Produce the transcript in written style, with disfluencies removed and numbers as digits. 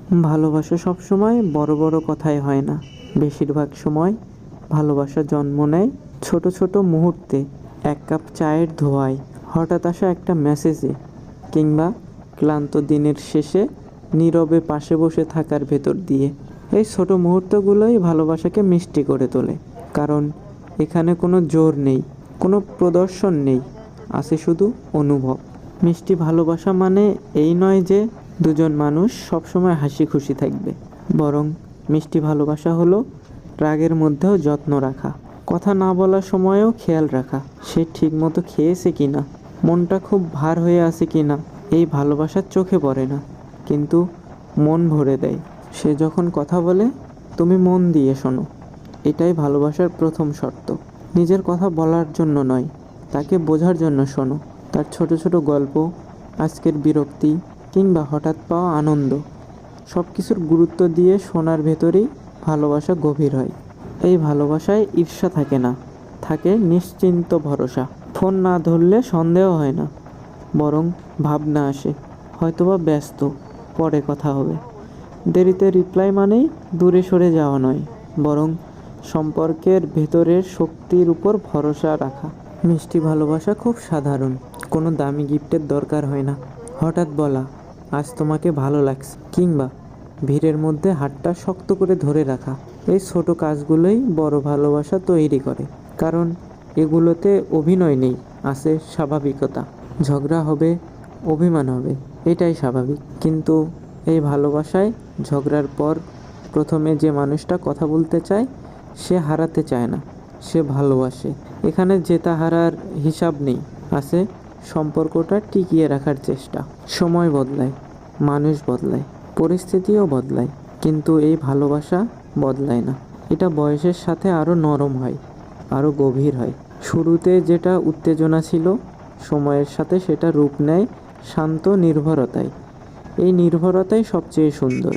ভালোবাসা সবসময় বড় বড় কথায় হয় না। বেশিরভাগ সময় ভালোবাসা জন্ম নেয় ছোট ছোট মুহূর্তে, এক কাপ চায়ের ধোঁয়ায়, হঠাৎ আসা একটা মেসেজে, কিংবা ক্লান্ত দিনের শেষে নীরবে পাশে বসে থাকার ভেতর দিয়ে। এই ছোট মুহূর্তগুলোই ভালোবাসাকে মিষ্টি করে তোলে। কারণ এখানে কোনো জোর নেই, কোনো প্রদর্শন নেই, আছে শুধু অনুভব। মিষ্টি ভালোবাসা মানে এই নয় যে দুজন মানুষ সবসময় হাসি খুশি থাকবে, বরং মিষ্টি ভালোবাসা হলো রাগের মধ্যেও যত্ন রাখা, কথা না বলার সময়েও খেয়াল রাখা, সে ঠিকমতো খেয়েছে কিনা, মনটা খুব ভার হয়ে আছে কিনা। এই ভালোবাসার চোখে পড়ে না, কিন্তু মন ভরে দেয়। সে যখন কথা বলে তুমি মন দিয়ে শোনো। এটাই ভালোবাসার প্রথম শর্ত। নিজের কথা বলার জন্য নয়, তাকে বোঝার জন্য শোনো। তার ছোট ছোট গল্প, আজকের বিরক্তি, কিংবা হঠাৎ পাওয়া আনন্দ, সব কিছুর গুরুত্ব দিয়ে শোনার ভেতরেই ভালোবাসা গভীর হয়। এই ভালোবাসায় ঈর্ষা থাকে না, থাকে নিশ্চিন্ত ভরসা। ফোন না ধরলে সন্দেহ হয় না, বরং ভাবনা আসে, হয়তোবা ব্যস্ত, পরে কথা হবে। দেরিতে রিপ্লাই মানেই দূরে সরে যাওয়া নয়, বরং সম্পর্কের ভেতরের শক্তির উপর ভরসা রাখা। মিষ্টি ভালোবাসা খুব সাধারণ, কোনো দামি গিফটের দরকার হয় না। হঠাৎ বলা আজ তোমাকে ভালো লাগছে, কিংবা ভিড়ের মধ্যে হাতটা শক্ত করে ধরে রাখা, এই ছোট কাজগুলোই বড় ভালোবাসা তৈরি করে। কারণ এগুলোতে অভিনয় নেই, আছে স্বাভাবিকতা। ঝগড়া হবে, অভিমান হবে, এটাই স্বাভাবিক। কিন্তু এই ভালোবাসায় ঝগড়ার পর প্রথমে যে মানুষটা কথা বলতে চায়, সে হারাতে চায় না, সে ভালোবাসে। এখানে জেতা হারার হিসাব নেই, আছে সম্পর্কটা টিকিয়ে রাখার চেষ্টা। সময় বদলায়, মানুষ বদলায়, পরিস্থিতিও বদলায়, কিন্তু এই ভালোবাসা বদলায় না। এটা বয়সের সাথে আরও নরম হয়, আরও গভীর হয়। শুরুতে যেটা উত্তেজনা ছিল, সময়ের সাথে সেটা রূপ নেয় শান্ত নির্ভরতায়। এই নির্ভরতাই সবচেয়ে সুন্দর।